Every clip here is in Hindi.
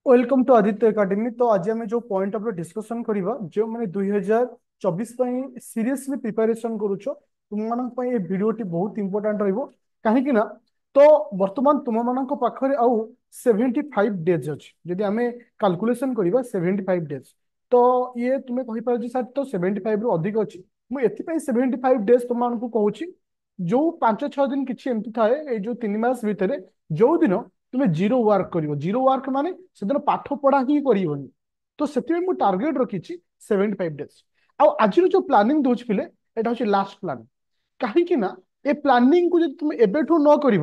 Welcome to Aditya academy. तो आज आम जो पॉइंट ऑफ डिस्कशन करवा जो मैंने 2024 सीरियसली प्रिपरेशन करुच तुम मान भिडियोटी बहुत इंपोर्टाट रही ना। तो वर्तमान तुम मान पाखे आउ 75 डेज अच्छी जदि आम कैलकुलेशन करवा 75 डेज। तो ये तुम्हें कहीपर सर तो 75 रु अधिक अच्छी मुझे 75 डेज तुमको कहूँ जो 5-6 दिन किसी एमती थाए जो 3 मास भितर जो दिन तुम जीरो वर्क कर जीरो वर्क माने से दिन पाठ पढ़ा ही कर तो से टार्गेट रखी 75 डेज। आज जो प्लानिंग दूसरी पिले यहाँ हूँ लास्ट प्लानिंग कहीं ना ए प्लानिंग को जब तुम एबेठू न कर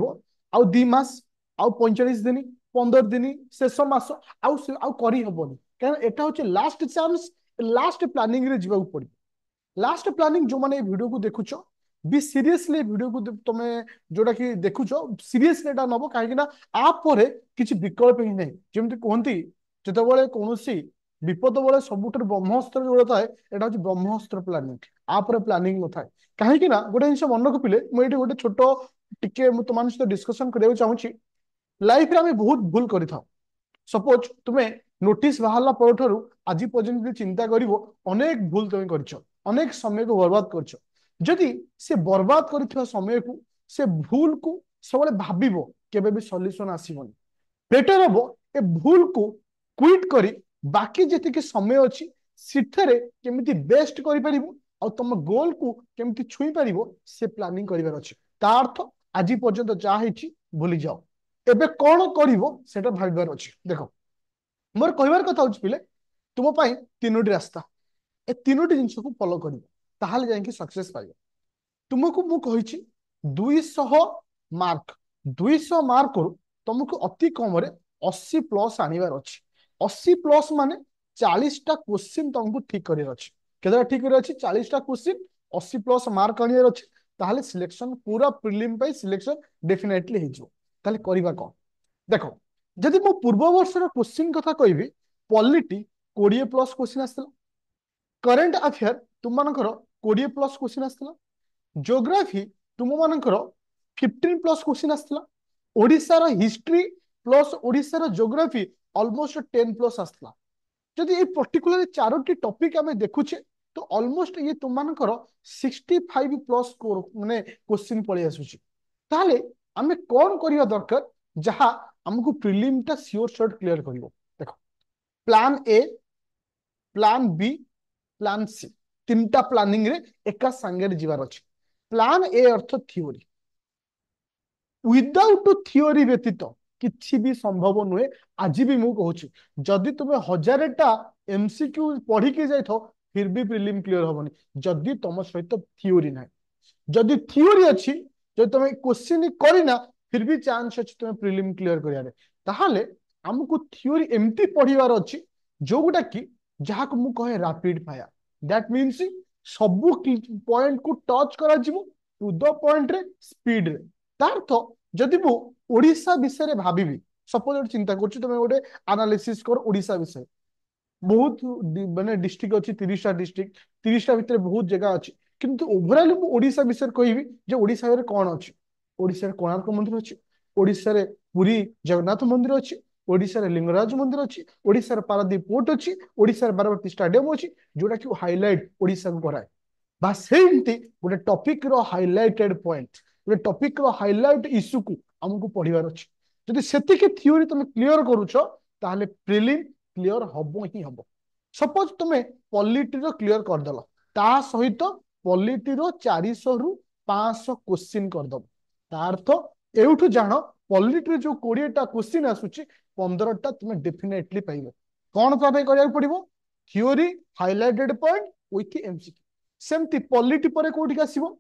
आउ 2 मास आउ 45 दिन 15 दिन शेष मास आउ करी हबनी कहीं एटा हूँ लास्ट चांस लास्ट प्लानिंग रे जीवा पड़े। लास्ट प्लानिंग जो मैंने वीडियो को देखुच बी सीरियसली वीडियो को तुम जोटा कि देखुच सीरियसली नब कहीं आपर किसी विकल्प ही नहीं जमी कहती जिते कौन विपद बेले सबुठ ब्रह्मस्त्र जो थाए यहाँ हूँ ब्रह्मस्त्र प्लानिंग आपर प्लानिंग न थाए कहीं गोटे जिन मन को पिले मुझे गोटे छोट टिके तुम सहित डिस्कसन करने चाहूँगी। लाइफ में आम बहुत भूल कर सपोज तुम्हें नोटिस बाहर पर आज पर्यटन चिंता कर अनेक भूल तुम्हें कर अनेक समय को बर्बाद कर जदि से बर्बाद कर समय को से भूल को सब भाव केबे भी सॉल्यूशन आसीबनी बेटर हम ए भूल को क्विट करी बाकी जी समय अच्छी सिथरे केमिति बेस्ट कर तुम गोल को केमिति छुई पार से प्लानिंग करार अच्छे ता अर्थ आज पर्यंत जहाँ भूली जाओ एबे कौन कर भाबार अच्छे। देख मोर कहबार कथा हूँ पिले तुम तीनोटी रास्ता ए तीनोटी जिन को फॉलो कर जाकि सक्सेस पाइब। तुमको मु कही 200 मार्क 200 मार्क रु तुमको अति कम 80+ आनिबार अच्छी 80+ माने 40टा क्वेश्चन तुमको ठीक करार अच्छी केतटा ठीक करार अच्छी 40टा क्वेश्चन 80+ मार्क आनिबार अच्छी ताहले सिलेक्शन पूरा प्रिलिम पे सिलेक्शन डेफिनेटली हो ताहले करबा कौन। देखो जदि मो पूर्व वर्षर क्वेश्चन कथा कहबी पॉलिटी 20+ क्वेश्चन आसला करेंट अफेयर तुम मानकर 20+ क्वेश्चन आसला ज्योग्राफी तुम मानकर 15+ क्वेश्चन आसला ओडिशार हिस्ट्री प्लस ओडिशार ज्योग्राफी ऑलमोस्ट 10+ आसला जदि ये पर्टिकुलर चारोटी टॉपिक आम देखुचे तो ऑलमोस्ट ये तुम मानकर 65+ माने क्वेश्चन पड़े आसुची ताहले आमे कौन करिया दरकार जहाँ हमको प्रिलिम टा सियोर शॉर्ट क्लियर करिवो। देखो plan A plan B plan C तीनटा प्लानिंग रे एका संगे जीवार अच्छे। प्लान ए अर्थ थियोरी विदाउट थियोरी व्यतीत किसी भी संभव नुहे। आज भी मु कहूँ जदि तुम्हें 1000टा एमसीक्यू पढ़ी के जाई फिर भी प्रिलिम क्लियर हबनी जदि तुम सहित थियोरी ना जदि थियोरी अच्छी जब तुम क्वेश्चन करना फिर भी चांस अच्छी तुम्हें प्रिलिम क्लियर करियारे ताहले हमको थियोरी एमती पढ़िबार अच्छी जोगुटा कि जहाँ को मु कहे रैपिड फायर दैट मीन्स सबू पॉइंट को टच करा जिवो टू द पॉइंट रे स्पीड रे तार्थ जदि मु ओडिशा विषय भाविबी सपोज चिंता कर तुम गोटे एनालिसिस कर ओडिशा विषय बहुत माने डिस्ट्रिक्ट अच्छी 30टा डिस्ट्रिक्ट 30टा भितर बहुत जगह अच्छी किंतु ओवरऑल मु ओडिशा विषय कहबी जे ओडिशा रे कौन अच्छी ओडिशा रे कोणार्क मंदिर अच्छी ओडिशा रे पुरी जगन्नाथ मंदिर अच्छी ओडिशा रे लिंगराज मंदिर अच्छी ओडिशा रे पारादीप पोर्ट अच्छी ओडिशा रे बारवाटी स्टेडियम अच्छी जोटा कि हाइलाइट ओडिशा को कराए बा सेमती गोटे टॉपिक रो हाइलाइटेड पॉइंट गोटे टॉपिक रो हाइलाइट इश्यू को हमको पढ़िबार अच्छी जदि सेतिके थ्योरी तुम क्लियर करूछ ताहले प्रिलिम क्लियर हबो ही हबो। सपोज तुम पॉलिटी रो क्लियर करदेल ता सहित पॉलिटी रो 400 रु 500 क्वेश्चन करदब तार्थ एउठु जान पॉलिटी रे जो 20टा क्वेश्चन आसुची 15टा तुम डेफिनेटली पाइबो। कौन पाबे करिया पड़िबो theory highlighted point with MCQ सेमती पॉलिटी परे कोठी आसीबो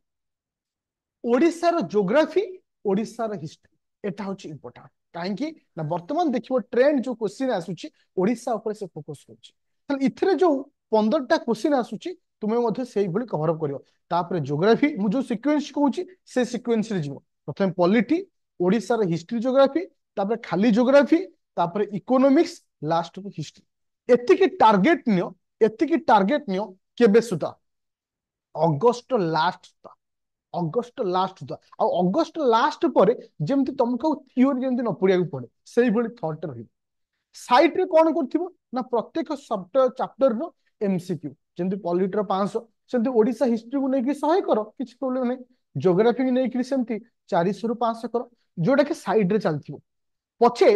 ओडिशार ज्योग्राफी ओडिशार हिस्ट्री एटा होची इंपोर्टेंट कहीं ना वर्तमान देखिबो ट्रेंड जो क्वेश्चन आसुची ओडिशा ऊपर से फोकस करछि ताले इथरे जो 15टा क्वेश्चन आसुची तुमे मध्ये सेही भली कवर अप करियो तापर ज्योग्राफी मु जो सीक्वेंस कहूची से सीक्वेंस रे जीवो प्रथम पॉलिटी ओडिशार हिस्ट्री ज्योग्राफी तापर खाली ज्योग्राफी तापर इकोनॉमिक्स लास्ट को हिस्ट्री एतिकी टारगेट नियो केबे सुदा अगस्त लास्ट सुदा अगस्त लास्ट सुधा अगस्त लास्ट पर जमती तुमको थ्योरी जमती न पढ़िया पड़े से थट रही साइट रे कौन करथिबो ना प्रत्येक चैप्टर रो एमसीक्यू जेंति पॉलिटर 500 सेंति ओडिसा हिस्ट्री को नेकी 100 करो किछ प्रॉब्लम नै ज्योग्राफी को नेकी सेंति 400 रु 500 करो जोटा कि साइड रे चलथिबो पछे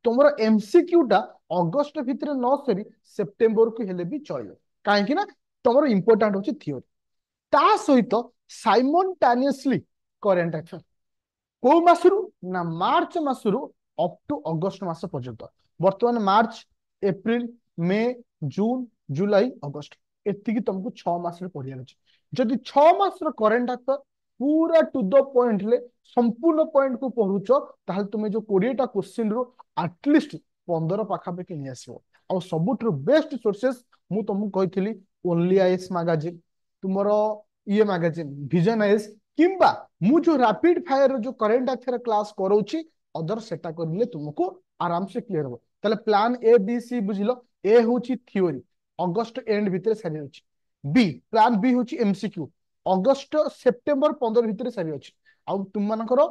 तुमरो एमसीक्यू टा अगस्त भितर न सरी सेप्टेम्बर को हेले भी चलियो काहे कि ना तुमरो इंपोर्टेंट होची थ्योरी ता सहित साइमल्टेनियसली करेंट अफेयर को मासरु ना मार्च मासरु अप टू अगस्त मास पर्यंत वर्तमान मार्च एप्रिल मे जून जुलाई अगस्त एतिकी तुमको 6 मास रे पढ़िया अछि जदि 6 मास रो करेंट अफेयर पूरा टू द पॉइंट ले संपूर्ण पॉइंट को पढुछ ताहल तुमे जो 20 टा क्वेश्चन रो एटलीस्ट 15 पाखा पे नि आसीबो और सबुठरो बेस्ट सोर्सेस मु तुमको कहितली ओनली आईएस मैगजीन तुमरो ये मैगजीन विजन आईएस किंबा मु जो रैपिड फायर जो करेंट अफेयर क्लास करोची अदर सेटा करले तुमको आराम से क्लियर हो ताले प्लान ए बी सी बुझिलो ए होची थ्योरी अगस्त एंड भितर सारी अछि बी प्लान बी होची एमसीक्यू अगस्त सेप्टेम्बर 15 भितर सारी अछि आउ तुम मानकर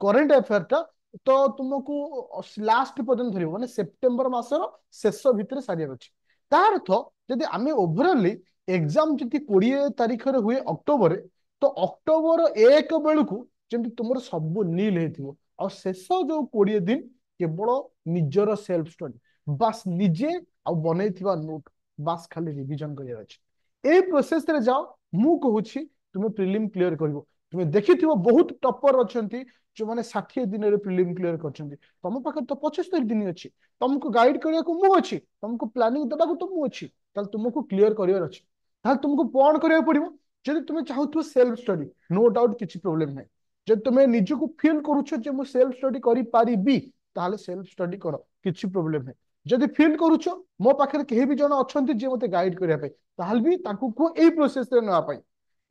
करेंट अफेयर ता तो तुमको लास्ट पर्यंत धरिबो माने सेप्टेम्बर मासर शेष भितर सारी अछि तार अर्थ यदि आमे ओवरऑली एग्जाम जति 20 तारिख रे हुए अक्टोबर रे तो अक्टोबर 1 बेलू जमी तुम सब नील हो और शेष जो 20 दिन केवल निजर सेल्फ स्टडी बास निजे आ बनै नोट बास खाली रिविजन करिया अछि ए प्रोसेस रे जाओ मु कहूची तुमे प्रिलिम क्लियर करिवो तुमे देखिथिबो बहुत टॉपर अछंती जो माने 60 दिन रे प्रिलिम क्लियर करछंती तम पाखे तो 75 दिन अछि तुमको गाइड करिया को मु अछि तुमको प्लानिंग दबा को तो मु अछि ताल तुमको क्लियर करियर अछि ताल तुमको कोन करिया पड़िबो जदि तुमे चाहू सेल्फ स्टडी नो डाउट किसी प्रॉब्लम नहीं जब तुम्हें निजको फील करूछ जे मु सेल्फ स्टडी करि पारिबी ताले सेल्फ स्टडी करो किसी प्रॉब्लम नहीं जदि फील करूछ मो पाखे केही भी जण अछंती जे मते गाइड करिया पई ताल भी ताकू को एई प्रोसेस रे नवा पई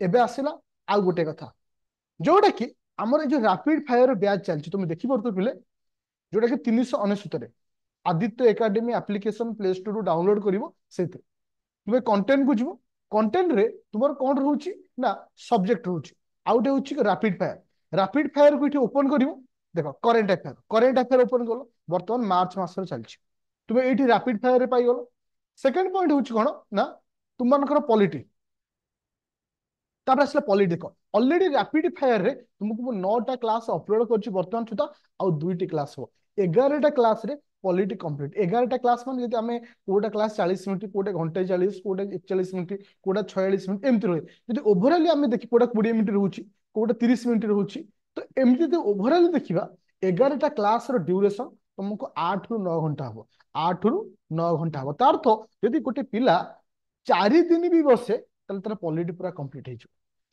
एबे आसिला आ गोटे कथा जोटा कि हमर जो रैपिड फायर बैच चलछि तुम देखि परतो पिले जोटा कि 399 रे Aditya academy application play store download करिवो सेते तुमे कंटेंट को जीवो कंटेंट रे तुमर कोन रहउची ना सब्जेक्ट रहउची आउटे होची रैपिड फायर को इठी ओपन करिवो देखो करेंट अफेयर ओपन कलो वर्तमान मार्च मास रे चलछि तुमे एठी रैपिड फायर रे पाई गलो सेकंड पॉइंट होची कोन ना तुम मानकर पॉलिटी तापर असला पॉलिटी देखो ऑलरेडी रैपिड फायर रे तुमको 9टा क्लास अपलोड करछि वर्तमान सुधा आ दुईटी क्लास हो 11टा क्लास रे पॉलिटी कंप्लीट 11टा क्लास मान यदि हमें कोटा क्लास 40 मिनिट कोटा घंटे 40 कोटा 41 मिनिट कोटा 46 मिनिट एमती रहे यदि ओवरऑल हमें देखि कोटा 20 मिनिट रहउछि कोटा 30 मिनिट रहउछि तो एमती यदि ओवरऑल देखिबा 11टा क्लास रो ड्यूरेशन तुमको 8 रु 9 घंटा हो 8 रु 9 घंटा हो तार अर्थ यदि गोटे पिला 4 दिन भी बसे ताले तार पॉलिटी पूरा कंप्लीट हे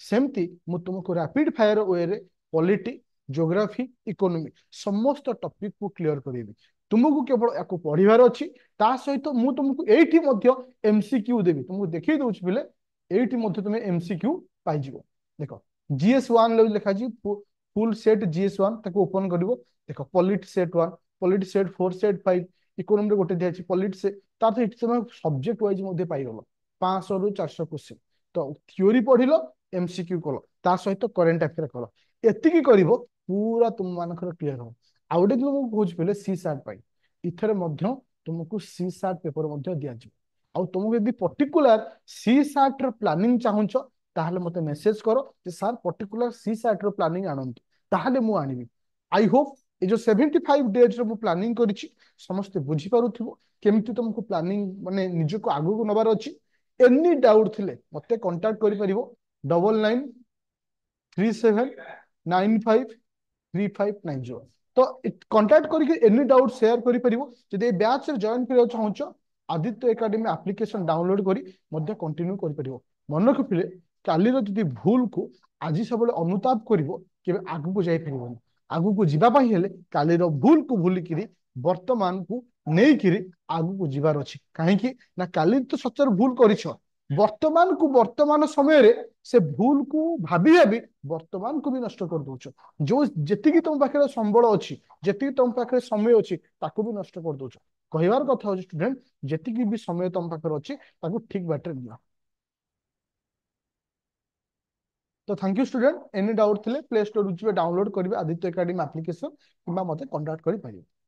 सेमती मु तुमको रैपिड फायर वे रे पॉलिटी ज्योग्राफी इकोनॉमी समस्त टॉपिक को क्लियर करेबी तुमको केवल याको पढ़िबार अछि ता सहित मु तुमको एठी मध्य एमसीक्यू देबी तुमको देखै दउछ बिले एठी मध्य तुमे एमसीक्यू पाइ जिवो देखो जीएस1 ले लिखा जी फुल सेट जीएस1 ताको ओपन करिवो देखो polity set 1 polity set 4 set 5 economy रे गोटे दिया अछि पॉलिटी से ता तो एठी तुमे सब्जेक्ट वाइज मध्य पाइ गलो 500 रु 400 क्वेश्चन तो थ्योरी पढ़िलो एमसीक्यू कलो ता सहित करेंट अफेयर कलो एतिकी करिवो पूरा तुम मानकर क्लियर हो आउटे तुमको खोज पले सी सार्ट पाई इथरे मध्य तुमको सी सार्ट पेपर मध्य दिया जी आउ तुमको यदि पर्टिकुलर सी सार्ट रो प्लानिंग चाहुंच ताहले मते मेसेज करो जे सर पर्टिकुलर सी सार्ट रो प्लानिंग आनंतु ताहले मु आनिबी आई होप ए जो 75 डेज रो मु प्लानिंग करिछि समस्त बुझी पारुथिबो केमिति तुमको प्लानिंग माने निजको आगु को नबार अछि एनी डाउट थिले मते कांटेक्ट करि परिबो 9937953590 तो कांटेक्ट करके एनी डाउट शेयर करि परिबो जदि बैच रे जॉइन करियो चाहूछ आदित्य एकेडमी एप्लीकेशन डाउनलोड करी मध्य कंटिन्यू करि परिबो मन रखिले काली रो जदि भूल को आज सबले अनुताप करिवो केबे आगु को जाई परिबो आगु को जिबा पई हेले काली रो भूल को भूली किरी वर्तमान को नेई किरी आगु को जिबार अछि काहे कि ना काली तो सचर भूल करिछो वर्तमान को वर्तमान समय रे से भूल को भाभी भाभी वर्तमान को भी नष्ट कर दोछ जो जेतिकी तुम पाखे संबल अछि जेतिकी तुम पाखे समय अछि ताको भी नष्ट कर दोछ कहिवार कथा हो स्टूडेंट जेतिकी भी समय तुम पाखे अछि ताको ठीक बाटे निया तो thank you student any doubt थिले प्ले स्टोर डाउनलोड करिवे आदित्य एकेडमी एप्लीकेशन किबा मते कांटेक्ट करि पारिबे।